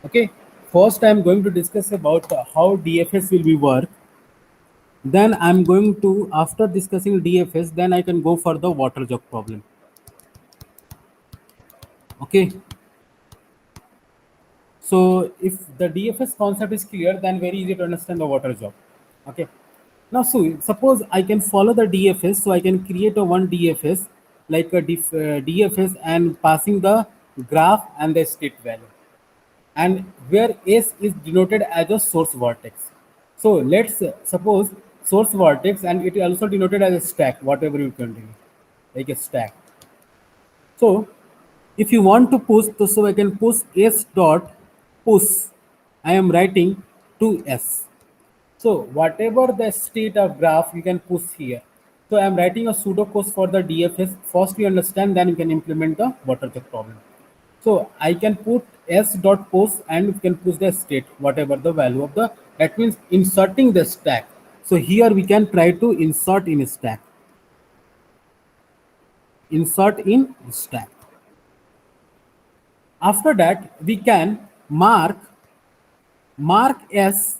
Okay, first I'm going to discuss about how DFS will be work. Then I'm going to, after discussing DFS, then I can go for the water jug problem. Okay, so if the DFS concept is clear, then very easy to understand the water jug. Okay, now so suppose I can follow the DFS, so I can create a one DFS like a DFS and passing the graph and the state value, and where S is denoted as a source vertex. So let's suppose source vertex, and it also denoted as a stack, whatever you can do, like a stack. So if you want to push, so I can push S dot push. I am writing to S. So whatever the state of graph, you can push here. So I am writing a pseudocode for the DFS. First you understand, then you can implement the waterjet problem. So I can put s dot post and we can push the state, whatever the value of the, that means inserting the stack. So here we can try to insert in stack. Insert in stack. After that, we can mark s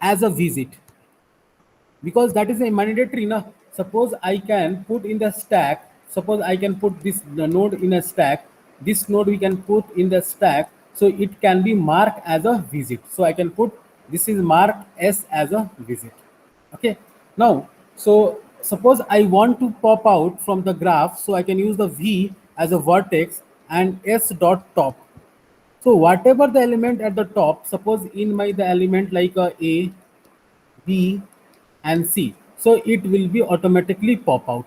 as a visit, because that is a mandatory na. Suppose I can put in the stack, suppose I can put this node in a stack, this node we can put in the stack, so it can be marked as a visit. So I can put this is marked s as a visit. Okay, now so suppose I want to pop out from the graph, so I can use the v as a vertex and s dot top. So whatever the element at the top, suppose in my the element like a B, and C. So it will be automatically pop out.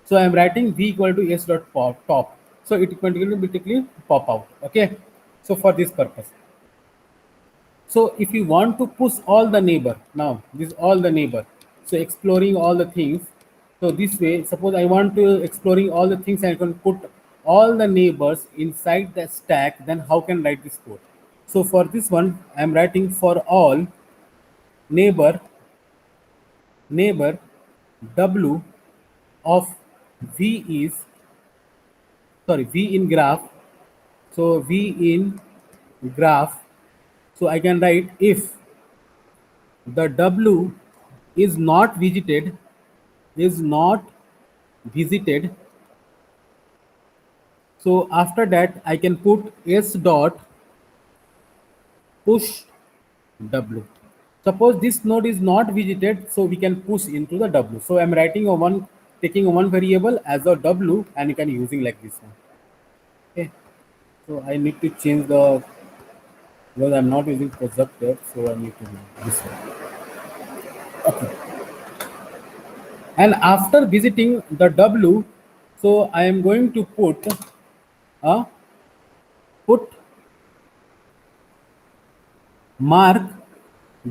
So I am writing V equal to S dot pop top. So it will automatically pop out. Okay. So for this purpose. So if you want to push all the neighbor, now this all the neighbor. So exploring all the things. So this way, suppose I want to exploring all the things, I can put all the neighbors inside the stack. Then how can I write this code? So for this one, I am writing for all neighbor w of v is, sorry, v in graph. So v in graph, so I can write if the w is not visited. So after that I can put s dot push w. Suppose this node is not visited, so we can push into the w. So I'm writing a one, taking a one variable as a w, and you can using like this one. Okay, so I need to change the, because I'm not using projector, so I need to do this one. And after visiting the w, so I am going to uh, put mark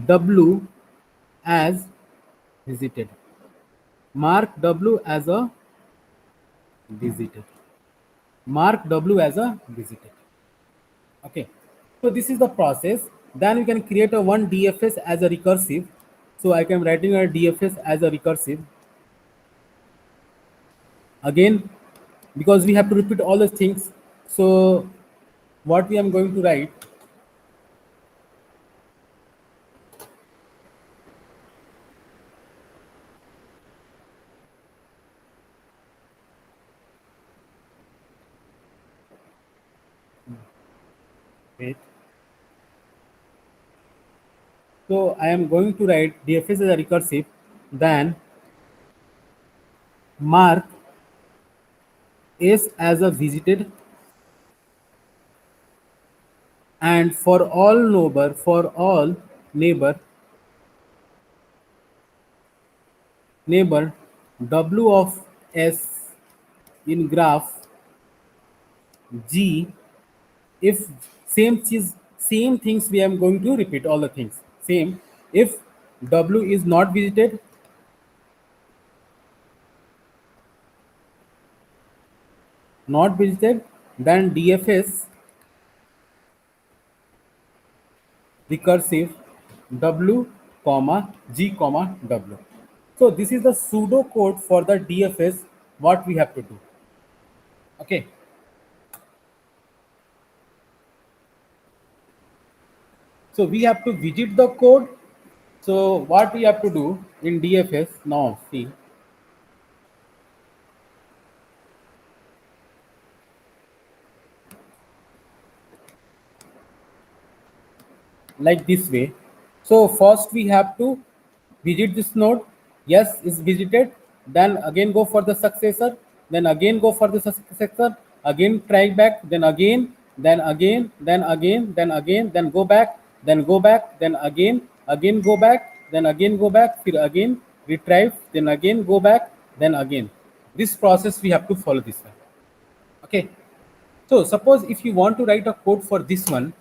w as visited. Mark w as a visited. Mark w as a visited. Okay, so this is the process. Then we can create a one DFS as a recursive. So I can writing a DFS as a recursive again, because we have to repeat all the things. So what we am going to write, wait. So I am going to write DFS as a recursive, then mark S as a visited, and for all neighbor W of S in graph G, if same things we am going to repeat all the things same. If W is not visited, then DFS recursive W comma G comma W. So this is the pseudo code for the DFS what we have to do. Okay. So we have to visit the code. So what we have to do in DFS now, see, like this way. So first we have to visit this node. Yes, is visited. Then again go for the successor. Then again go for the successor. Again try back. Then again. Then again. Then again. Then again. Then go back. Then go back. Then again. Again go back. Then again go back. Then again retrieve. Then again go back. Then again. This process we have to follow this one. Okay. So suppose if you want to write a code for this one,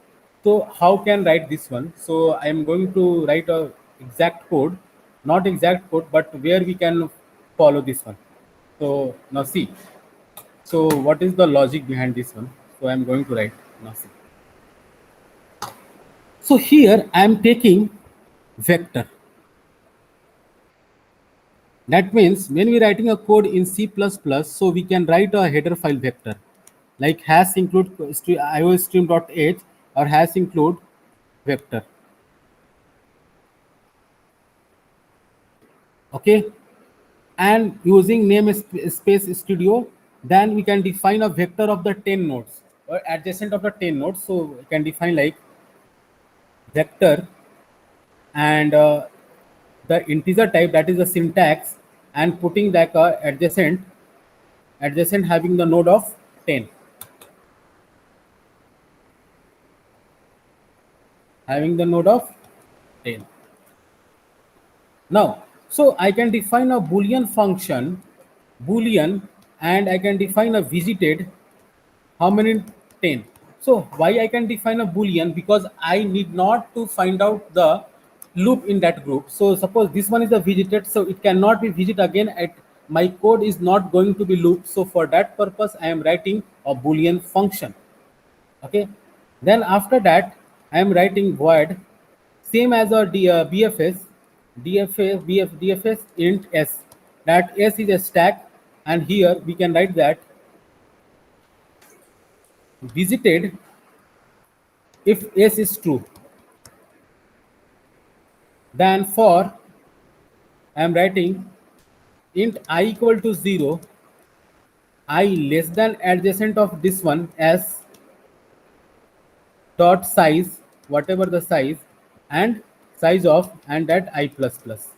so how can write this one? So I am going to write a exact code, not exact code, but where we can follow this one. So now see. So what is the logic behind this one? So I am going to write now see. So here I am taking vector. That means when we writing a code in C++, so we can write a header file vector like hash include iostream.h or hash include vector. Okay. And using namespace studio, then we can define a vector of the 10 nodes or adjacent of the 10 nodes. So we can define like vector and the integer type, that is the syntax, and putting like a adjacent having the node of 10, having the node of 10. Now, so I can define a boolean function, boolean, and I can define a visited, how many? 10. So why I can define a boolean? Because I need not to find out the loop in that group. So suppose this one is a visited, so it cannot be visit again. At my code is not going to be looped. So for that purpose, I am writing a boolean function. Okay. Then after that, I am writing void, same as our BFS, DFS int s. That s is a stack, and here we can write that visited if s is true. Then for I am writing int I equal to 0, I less than adjacent of this one as dot size, whatever the size, and size of, and that I plus plus.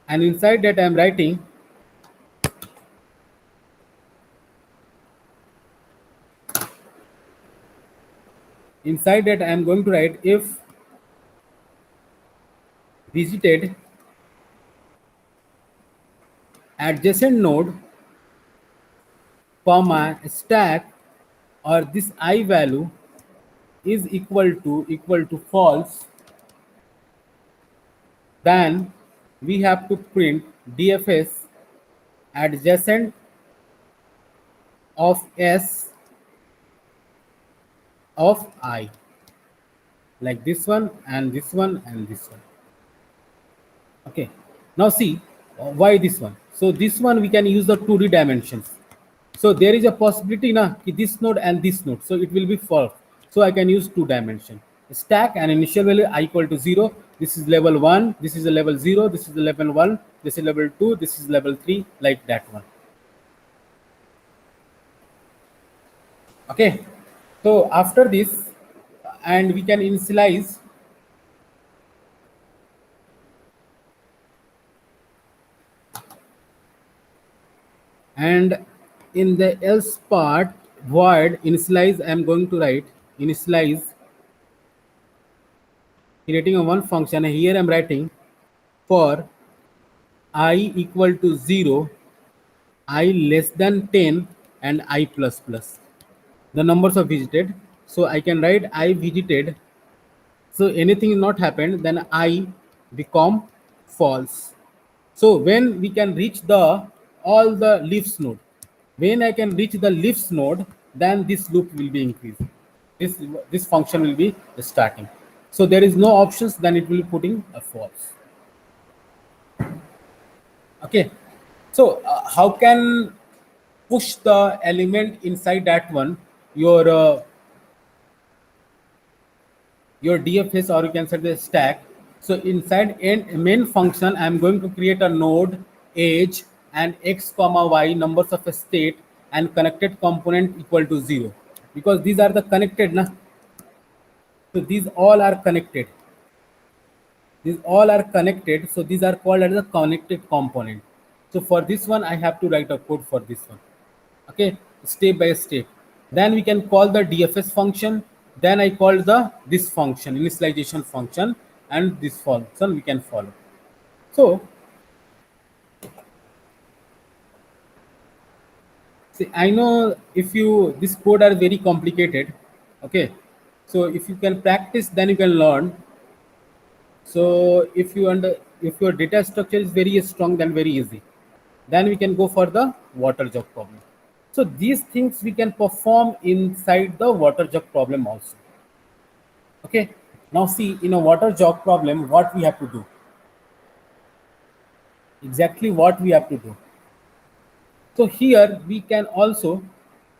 And inside that I am writing inside that I am going to write if visited adjacent node comma stack or this I value is equal to false, then we have to print DFS adjacent of s of I, like this one and this one and this one. Okay. Now see why this one. So this one we can use the 2D dimensions. So there is a possibility na this node and this node. So it will be false. So I can use 2 dimension. Stack and initial value I equal to 0. This is level 1. This is a level 0. This is the level 1. This is level 2. This is level 3. Like that one. Okay. So after this, and we can initialize and in the else part void initialize I am going to write initialize creating a one function, and here I am writing for I equal to 0, I less than 10, and I plus plus. The numbers are visited. So I can write I visited. So anything is not happened, then I become false. So when we can reach the all the leaves node, when I can reach the leaves node, then this loop will be increased. This function will be starting. So there is no options, then it will be putting a false. Okay. So how can push the element inside that one? Your your DFS, or you can set the stack. So inside main function, I'm going to create a node, age, and x comma y numbers of a state and connected component equal to 0, because these are the connected na. So these all are connected. These all are connected. So these are called as a connected component. So for this one, I have to write a code for this one. Okay, step by step. Then we can call the DFS function. Then I call the this function, initialization function, and this function we can follow. So see, I know if you this code are very complicated. Okay, so if you can practice, then you can learn. So if your data structure is very strong, then very easy. Then we can go for the water jug problem. So these things we can perform inside the water jug problem also. Okay. Now see, in a water jug problem, what we have to do? Exactly what we have to do. So here we can also,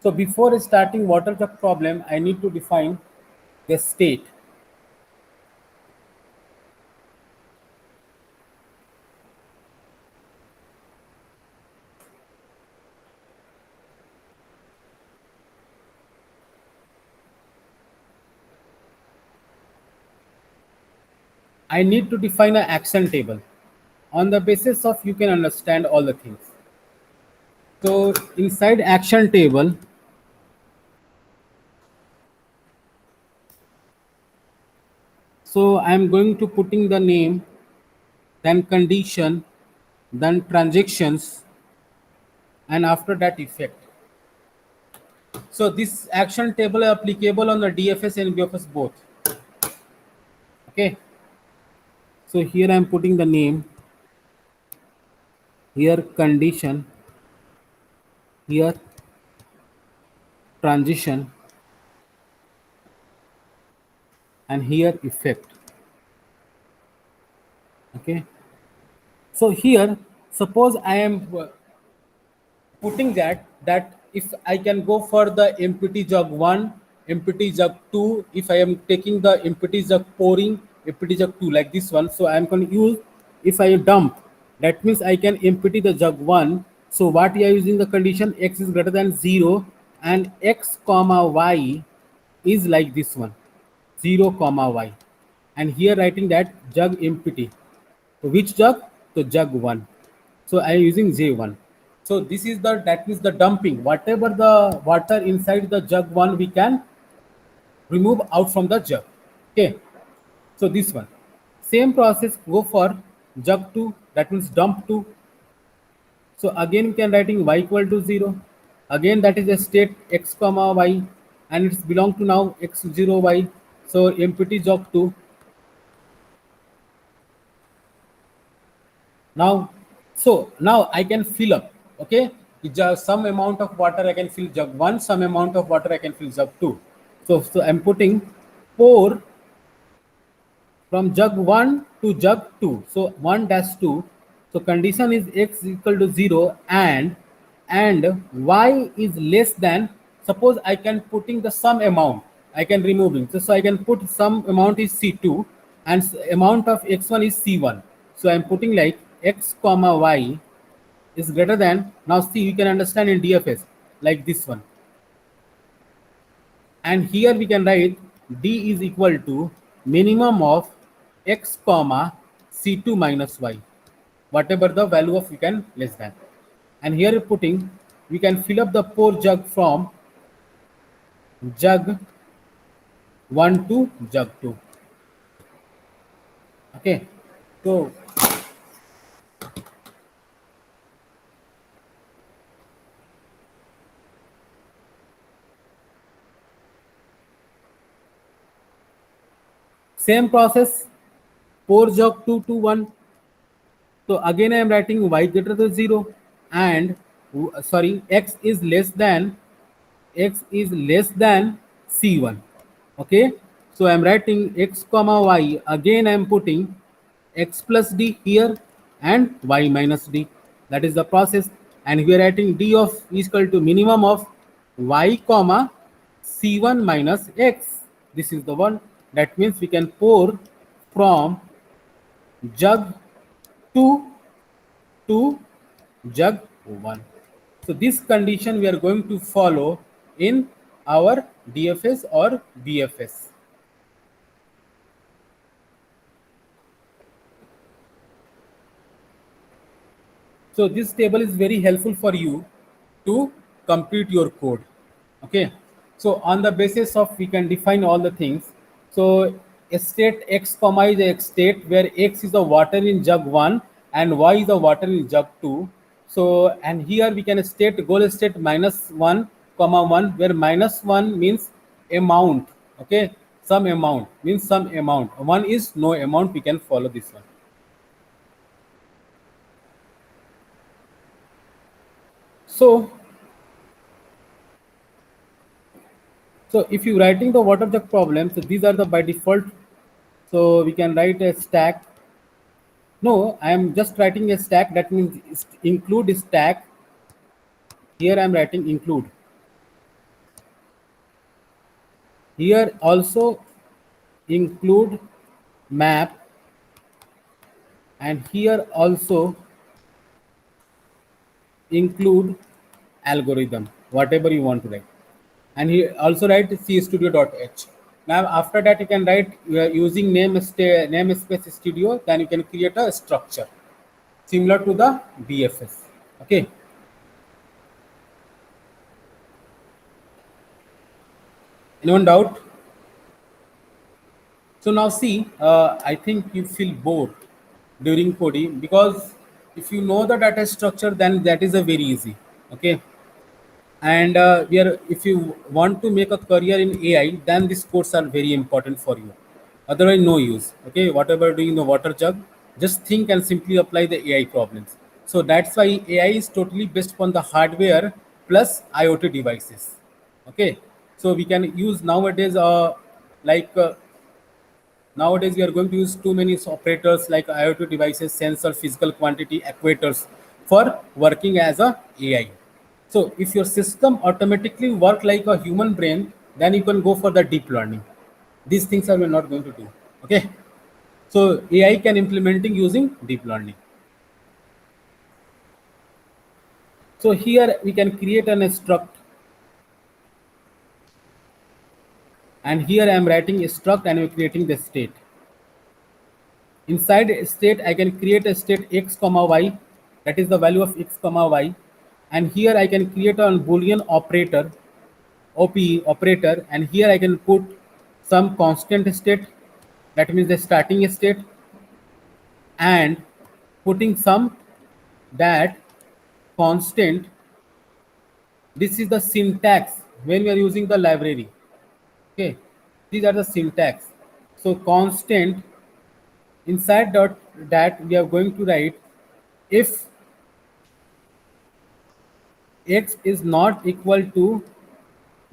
so before starting water jug problem, I need to define the state. I need to define an action table. On the basis of you can understand all the things. So inside action table, so I'm going to putting the name, then condition, then transactions, and after that effect. So this action table is applicable on the DFS and BFS both. Okay. So here I'm putting the name, here condition, here transition, and here effect. Okay. So here, suppose I am putting that if I can go for the empty jug 1, empty jug 2, if I am taking the empty jug pouring, empty jug 2 like this one, so I am going to use, if I dump, that means I can empty the jug 1. So what we are using the condition, x is greater than 0 and x comma y is like this one, 0 comma y, and here writing that jug empty. So which jug? So jug 1. So I am using J1. So this is the, that means the dumping. Whatever the water inside the jug 1 we can remove out from the jug. Okay. So this one. Same process go for jug 2, that means dump 2. So again we can writing y equal to 0. Again that is a state x comma y, and it's belong to now x0 y. So empty jug 2. Now, so now I can fill up. Okay, some amount of water I can fill jug 1, some amount of water I can fill jug 2. So I'm putting pour from jug 1 to jug 2. So 1 dash 2. So condition is x equal to 0 and y is less than, suppose I can putting the some amount I can removing. So I can put some amount is C2 and amount of x1 is C1. So I'm putting like x comma y is greater than, now see you can understand in DFS like this one, and here we can write d is equal to minimum of x comma C2 minus y, whatever the value of we can less than, and here putting we can fill up the pour jug from jug 1 to jug 2. Okay, so same process, pour jug 2 to 1. So again I am writing y greater than 0 and sorry, x is less than C1. Okay, so I am writing x comma y, again I am putting x plus d here and y minus d, that is the process, and we are writing d of is equal to minimum of y comma C1 minus x, this is the one. That means we can pour from jug 2 to jug 1. So this condition we are going to follow in our DFS or BFS. So this table is very helpful for you to complete your code. Okay. So on the basis of we can define all the things. So a state x comma is a state where x is the water in jug 1 and y is the water in jug 2. So and here we can state goal state minus 1 comma 1 where minus 1 means amount. Okay. Some amount means some amount. 1 is no amount. We can follow this one. So So if you writing the water jug problem, so these are the by default. So we can write a stack. No, I am just writing a stack. That means include stack. Here I am writing include. Here also include map, and here also include algorithm, whatever you want to write. And he also write cstudio.h. Now after that you can write using namespace studio, then you can create a structure similar to the BFS. Okay. Anyone doubt? So now see, I think you feel bored during coding because if you know the data structure, then that is a very easy. Okay. And we are, if you want to make a career in AI, then these codes are very important for you. Otherwise, no use. Okay, whatever doing in the water jug, just think and simply apply the AI problems. So that's why AI is totally based upon the hardware plus IoT devices. Okay, so we can use nowadays, like nowadays, we are going to use too many operators like IoT devices, sensor, physical quantity, actuators for working as a AI. So if your system automatically work like a human brain, then you can go for the deep learning. These things are we not going to do. Okay. So AI can implementing using deep learning. So here we can create an struct, and here I am writing a struct and we're creating the state. Inside a state, I can create a state x comma y, that is the value of x comma y, and here I can create a boolean operator, OPE operator, and here I can put some constant state, that means the starting state, and putting some that constant. This is the syntax when we are using the library. Okay, these are the syntax. So constant inside dot that we are going to write if x is not equal to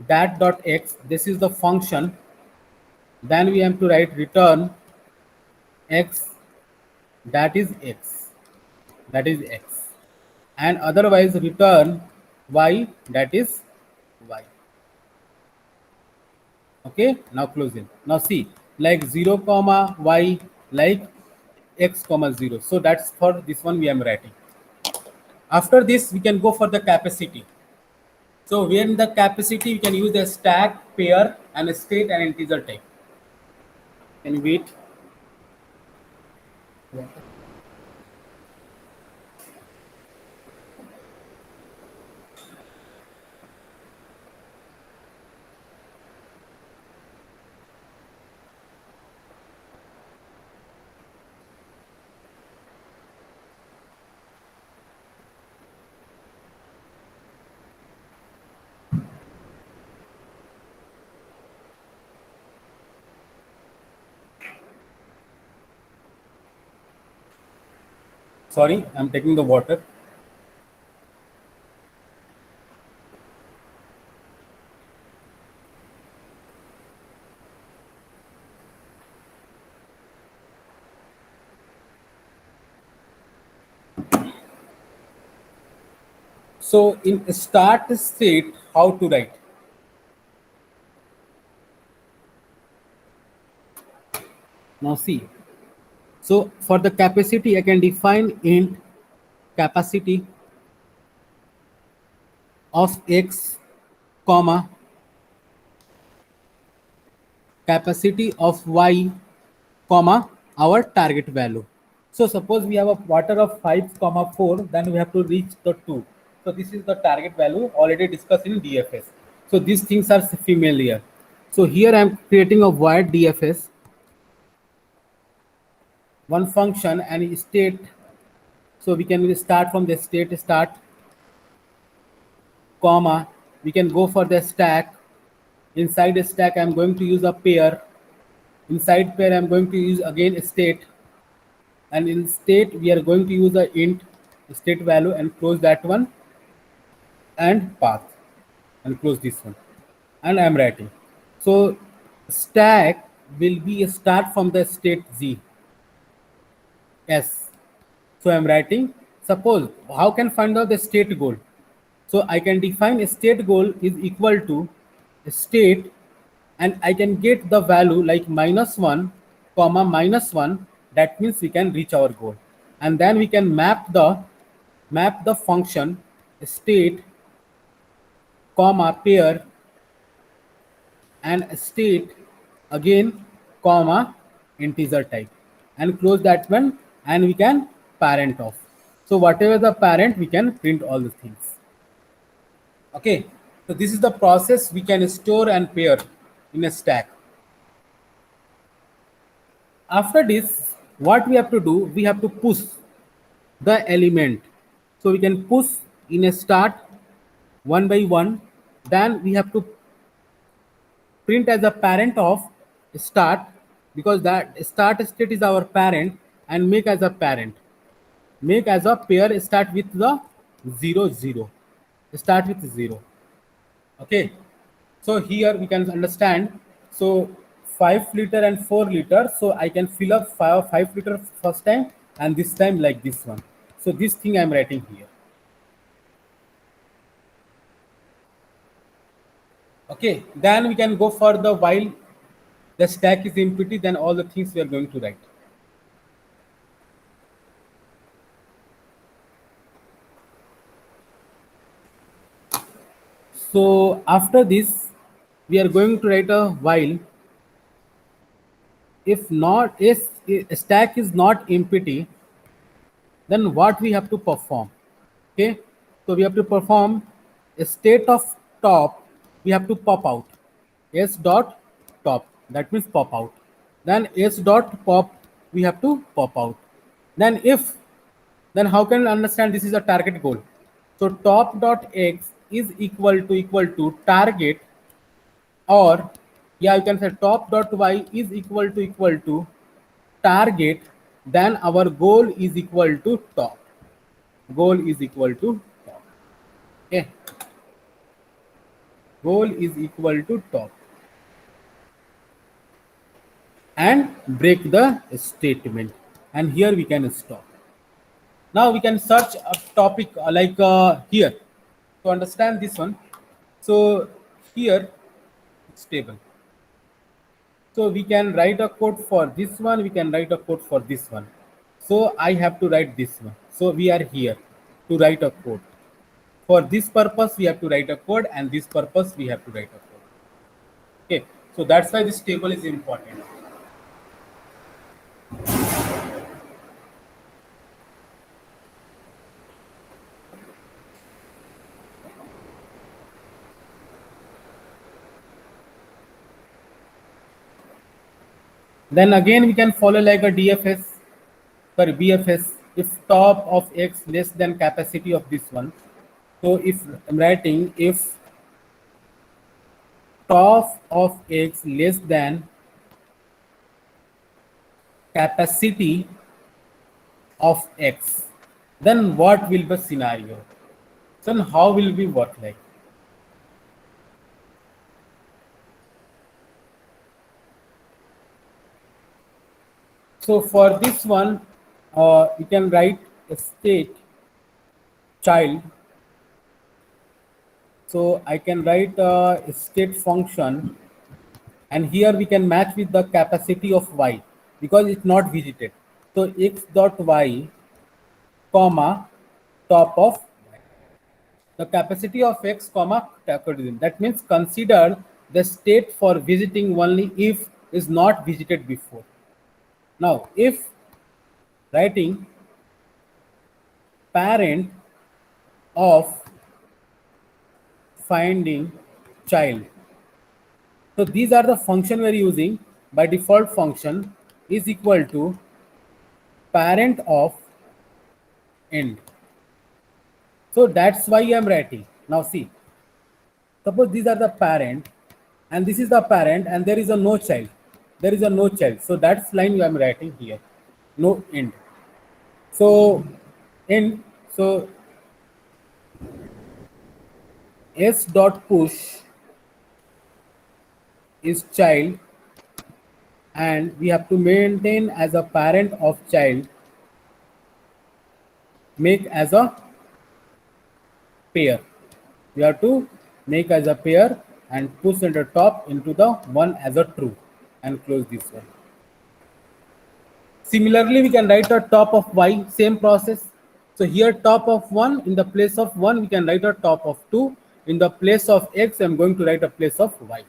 that dot x, this is the function, then we have to write return x, that is x, that is x, and otherwise return y, that is y. Okay, now close it. Now see, like 0 comma y, like x comma 0. So that's for this one we am writing. After this we can go for the capacity. So where in the capacity we can use the stack, pair, and a state and integer type. Can you wait? Sorry, I'm taking the water. So in start state, how to write? Now see, so for the capacity, I can define int capacity of x, comma, capacity of y, comma, our target value. So suppose we have a water of 5 comma 4, then we have to reach the 2. So this is the target value already discussed in DFS. So these things are familiar. So here I am creating a void DFS, one function and state. So we can start from the state start, comma, we can go for the stack. Inside a stack I'm going to use a pair. Inside pair I'm going to use again a state, and in state we are going to use a int state value and close that one, and path and close this one, and I'm writing. So stack will be a start from the state z s. So I'm writing, suppose how can find out the state goal. So I can define a state goal is equal to a state, and I can get the value like -1 comma -1. That means we can reach our goal, and then we can map the function state comma pair and state again comma integer type, and close that one, and we can parent off. So whatever the parent, we can print all the things. Okay, so this is the process we can store and pair in a stack. After this, what we have to do, we have to push the element. So we can push in a start one by one. Then we have to print as a parent of start, because that start state is our parent, and make as a parent. Make as a pair start with the 0 0. Start with 0. Okay, so here we can understand. So 5 liter and 4 liter, so I can fill up 5 liter first time, and this time like this one. So this thing I'm writing here. Okay, then we can go for the while the stack is empty, then all the things we are going to write. So after this, we are going to write a while. If not, if stack is not empty, then what we have to perform? Okay, so we have to perform a state of top. We have to pop out s dot top. That means pop out. Then s dot pop. We have to pop out. Then if, then how can we understand this is a target goal? So top dot x is equal to target, or yeah, you can say top dot y is equal to target, then our goal is equal to top. Goal is equal to top. Okay, goal is equal to top, and break the statement, and here we can stop. Now we can search a topic like here to understand this one. So here it's table. So we can write a code for this one, we can write a code for this one. So I have to write this one. So we are here to write a code. For this purpose, we have to write a code, and this purpose, we have to write a code. Okay, so that's why this table is important. Then again, we can follow like a DFS, sorry, BFS. If top of x less than capacity of this one. So if I'm writing if top of x less than capacity of x, then what will be scenario? Then how will we work like? So for this one, you can write a state child. So I can write a state function, and here we can match with the capacity of y. because it's not visited. So x dot y comma top of the capacity of x comma tacotism. That means consider the state for visiting only if is not visited before. Now if writing parent of finding child. So these are the function we are using. By default function is equal to parent of end. So that's why I'm writing. Now see, suppose these are the parent and this is the parent and there is a no child. There is a no child. So that's line I'm writing here. No end. So end. So s dot push is child and we have to maintain as a parent of child, make as a pair. We have to make as a pair and push at the top into the one as a true and close this one. Similarly, we can write a top of y, same process. So here top of 1, in the place of 1, we can write a top of 2. In the place of x, I'm going to write a place of y.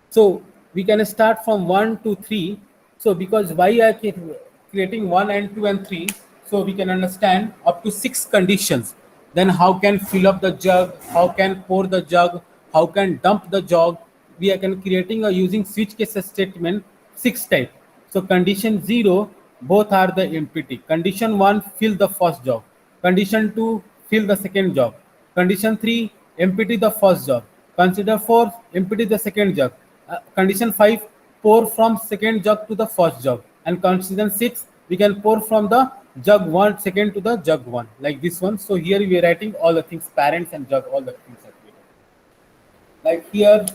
So we can start from 1 to 3. So because y are creating 1 and 2 and 3, so we can understand up to 6 conditions. Then how can fill up the jug, how can pour the jug, how can dump the jug. We are can creating a using switch case statement 6 type. So condition 0, both are the empty. Condition 1, fill the first jug. Condition 2, fill the second jug. Condition 3, empty the first jug. Consider 4, empty the second jug. Condition 5, pour from second jug to the first jug. And condition 6, we can pour from the jug 1 second to the jug 1 like this one. So here we are writing all the things, parents and jug, all the things are created. Like here,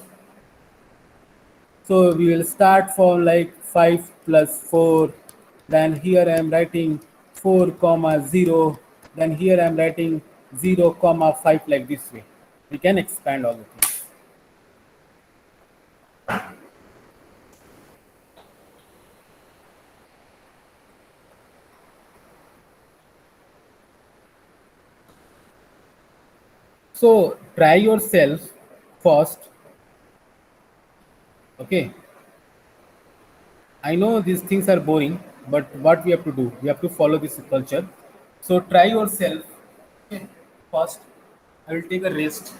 so we will start from like 5 plus 4. Then here I am writing 4 comma 0. Then here I am writing 0 comma 5 like this way. We can expand all the things. So try yourself first. Okay. I know these things are boring, but what we have to do? We have to follow this culture. So try yourself. Okay. First, I will take a rest.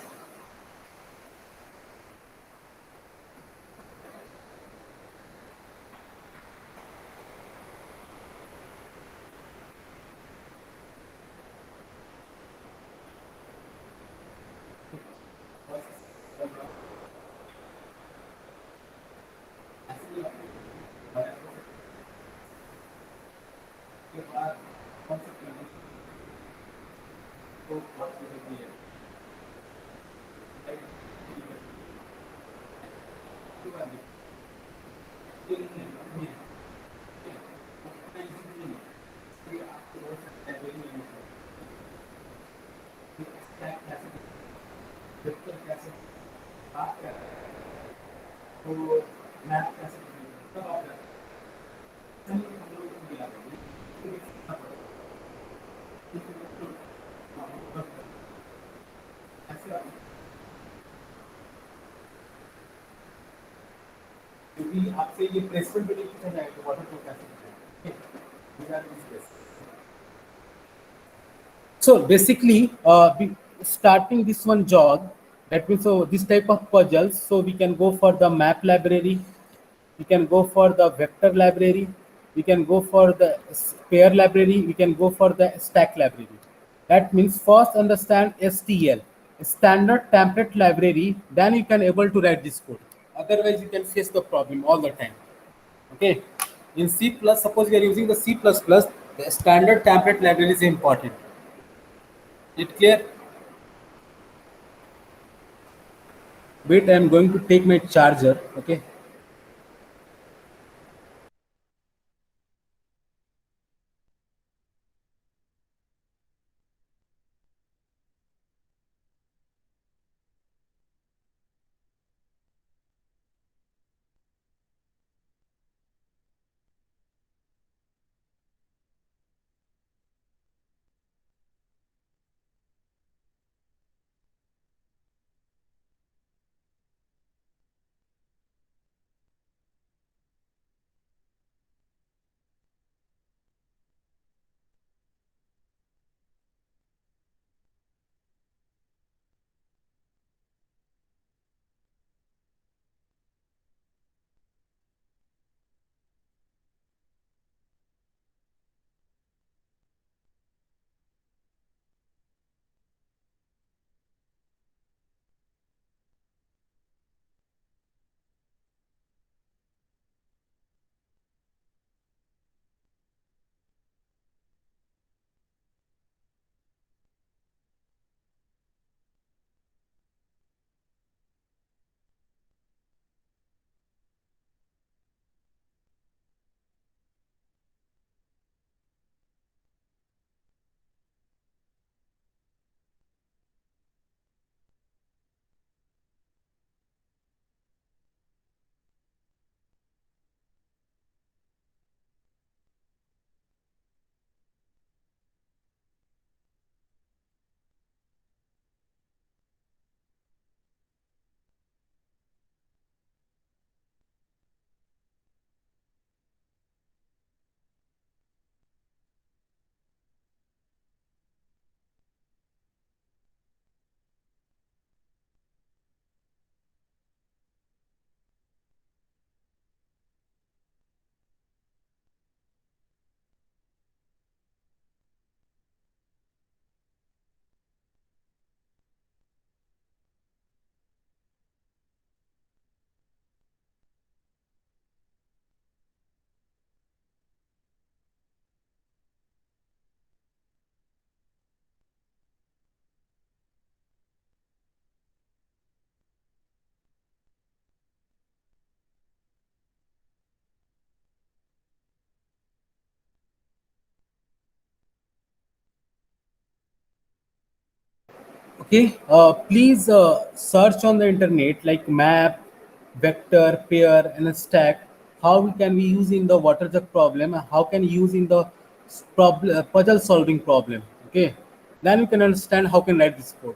क्योंकि आपसे ये placement भी नहीं पूछा जाएगा water को कैसे So basically, starting this one jog, that means so this type of puzzles. So we can go for the map library, we can go for the vector library, we can go for the pair library, we can go for the stack library. That means first understand STL, standard template library, then you can able to write this code. Otherwise, you can face the problem all the time. Okay. In C plus, suppose we are using the C plus plus, the standard template library is important. It clear? Wait, I am going to take my charger. Okay. Okay, please search on the internet like map, vector, pair, and a stack. How we can we use in the water jug problem? And how can use in the problem puzzle solving problem? Okay, then you can understand how can write this code.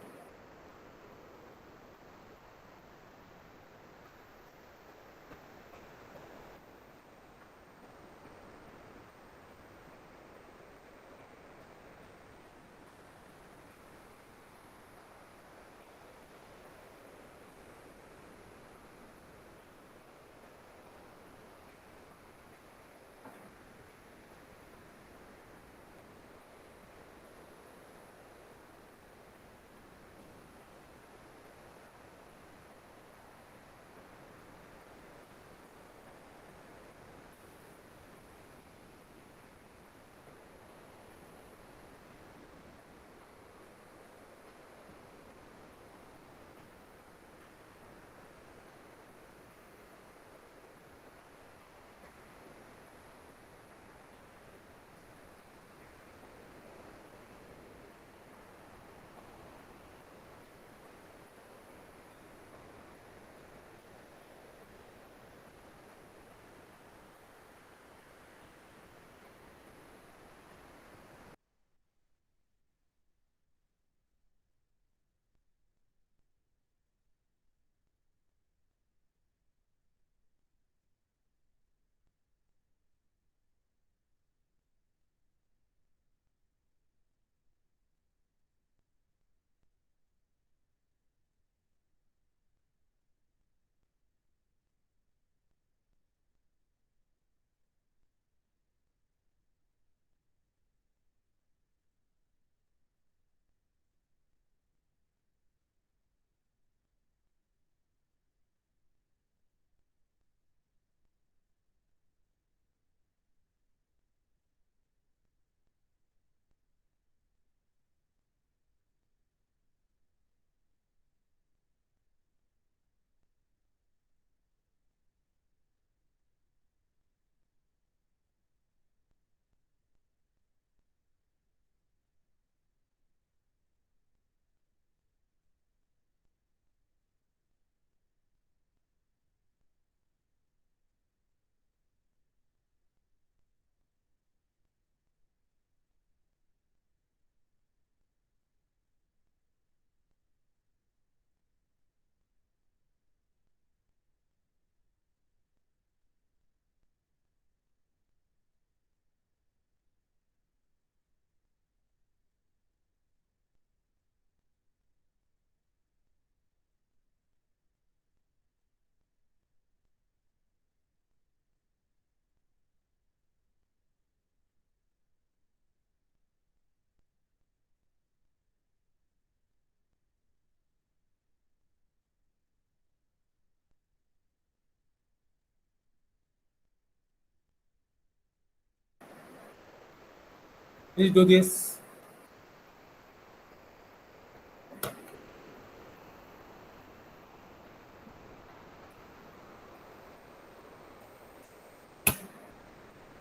Please do this.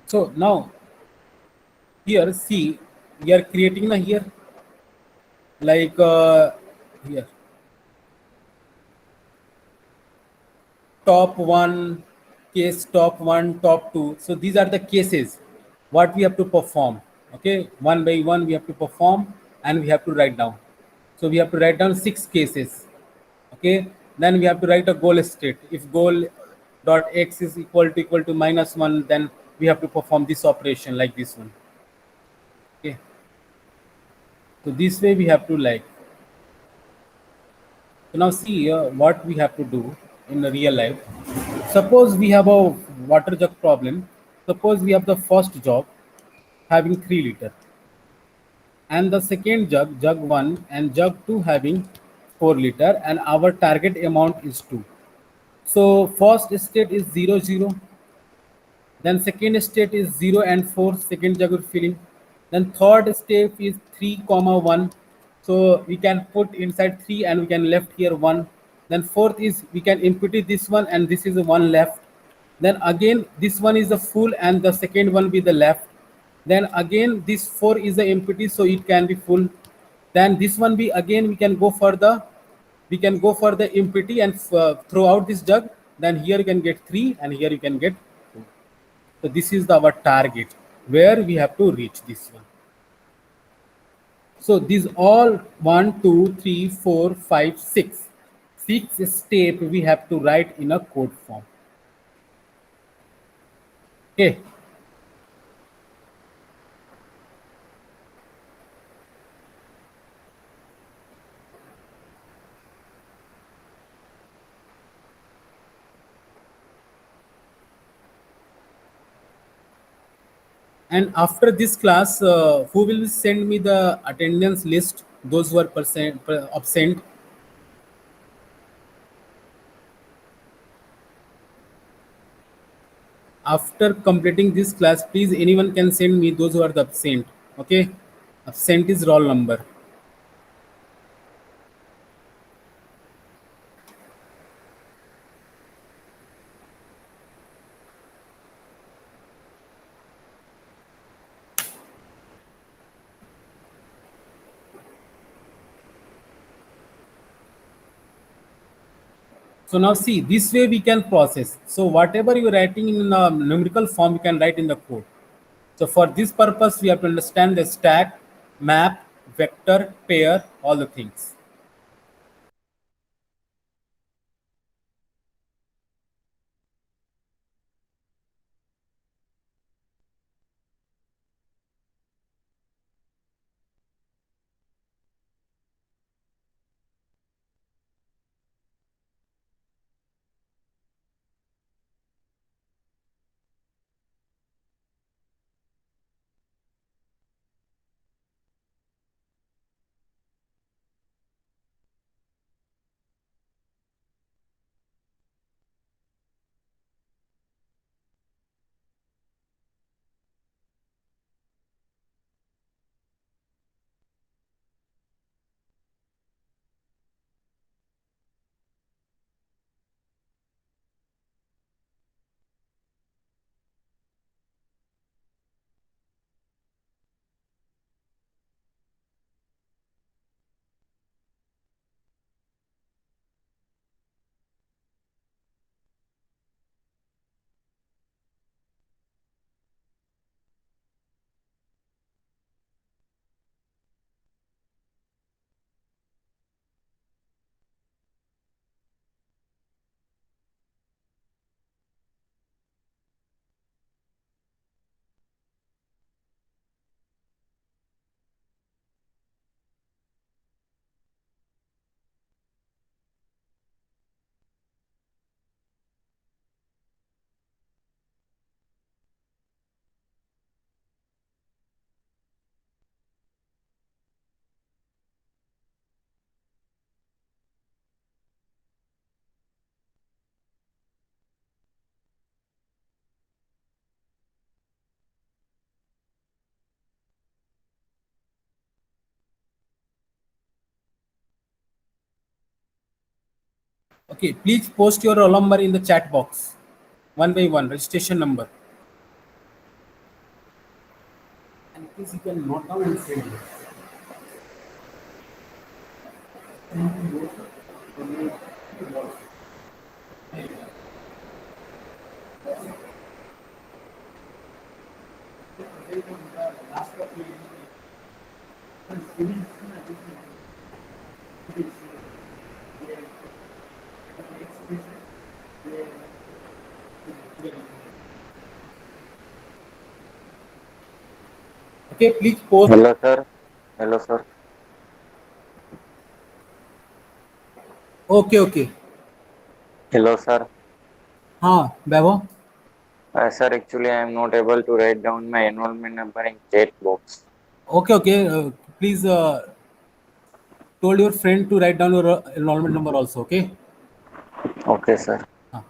So now here see we are creating a here like here top one case, top one, top two. So these are the cases what we have to perform. Okay, one by one we have to perform and we have to write down. So we have to write down six cases. Okay, then we have to write a goal state. If goal dot x is equal to minus one, then we have to perform this operation like this one. Okay, so this way we have to like. So now see what we have to do in the real life. Suppose we have a water jug problem. Suppose we have the first jug having 3 liter and the second jug, jug 1 and jug 2 having 4 liter and our target amount is 2. So first state is 0 0. Then second state is 0 and 4, second jug is filling. Then third step is 3 comma 1. So we can put inside 3 and we can left here 1. Then fourth is we can empty this one and this is a 1 left. Then again this one is a full and the second one be the left. Then again this 4 is the empty so it can be full. Then this one we again we can go for the empty and throw out this jug. Then here you can get 3 and here you can get 2. So this is our target where we have to reach this one. So these all 1, 2, 3, 4, 5, 6. 6 step we have to write in a code form. Okay. And after this class, who will send me the attendance list? Those who are absent. After completing this class, please anyone can send me those who are the absent. Okay, absent is roll number. So now see, this way we can process. So whatever you're writing in a numerical form, you can write in the code. So for this purpose, we have to understand the stack, map, vector, pair, all the things. Okay, please post your roll number in the chat box, one by one, registration number. And please you can note down and send it. Okay, please post. Hello, sir. Hello, sir. Okay, okay. Hello, sir. हाँ वैभव. Sir, actually, I am not able to write down my enrollment number in chat box. Okay, okay. Please told your friend to write down your enrollment number also. Okay. Okay, sir. हाँ.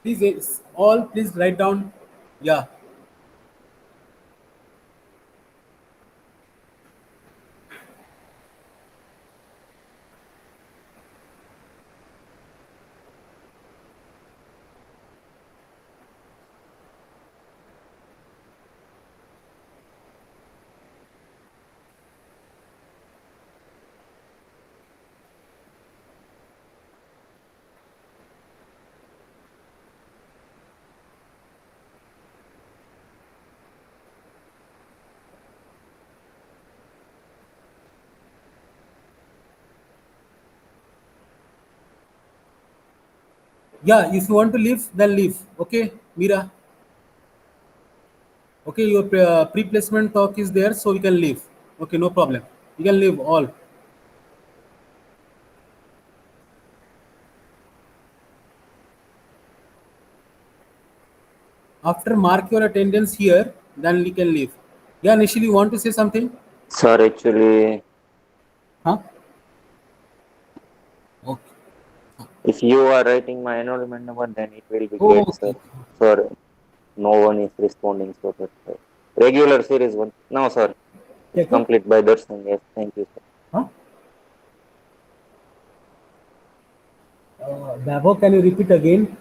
Please all please write down. Yeah. Yeah, if you want to leave, then leave. Okay, Mira. Okay, your pre-placement talk is there, so you can leave. Okay, no problem. You can leave all. After mark your attendance here, then you can leave. Yeah, Nishil, you want to say something? Sir, actually, Huh? Okay. if you are writing my enrollment number, then it will be Oh, great, sir. okay. Sir, no one is responding, so that regular series one. No, sir, it's Okay. Okay. complete by Darshan. Yes, thank you, sir. Huh? Vaibhav, can you repeat again?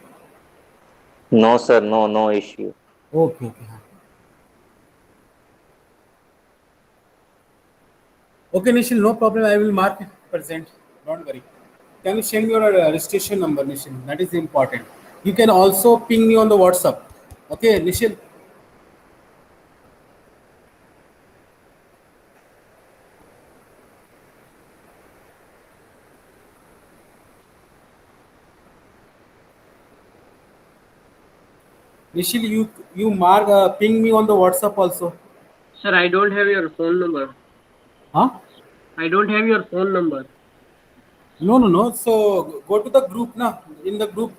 No, sir, no issue. Okay. Okay. Okay, Nishil, no problem. I will mark it present. Don't worry. Can you send your registration number, Nishil? That is important. You can also ping me on the WhatsApp. Okay, Nishil. Nishil, you mark ping me on the WhatsApp also. Sir, I don't have your phone number. Huh? I don't have your phone number. No. So go to the group now. In the group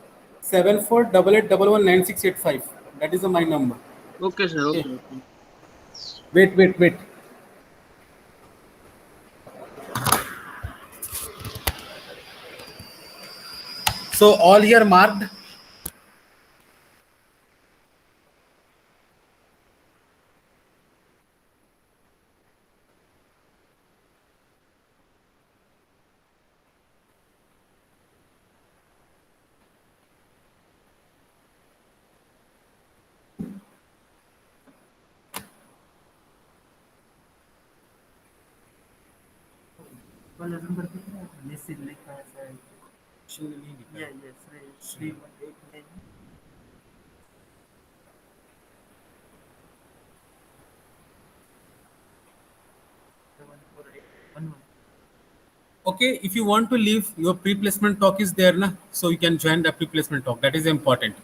7488119685. That is my number. Okay, sir. Okay. Okay. Wait. So all here marked. Okay, if you want to leave, your pre-placement talk is there, na? So you can join the pre-placement talk. That is important.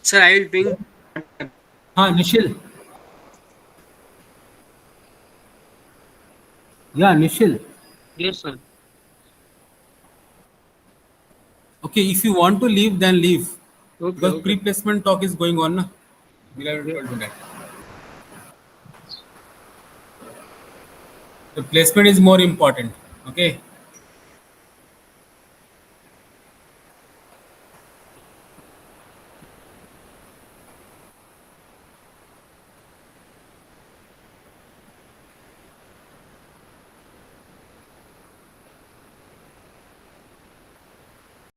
Sir, I will ping. Nishil. Yeah, Nishil. Yes, sir. Okay, if you want to leave, then leave. Okay. Because Okay. pre-placement talk is going on, na? Mira Yeah. told you that. The placement is more important. Okay.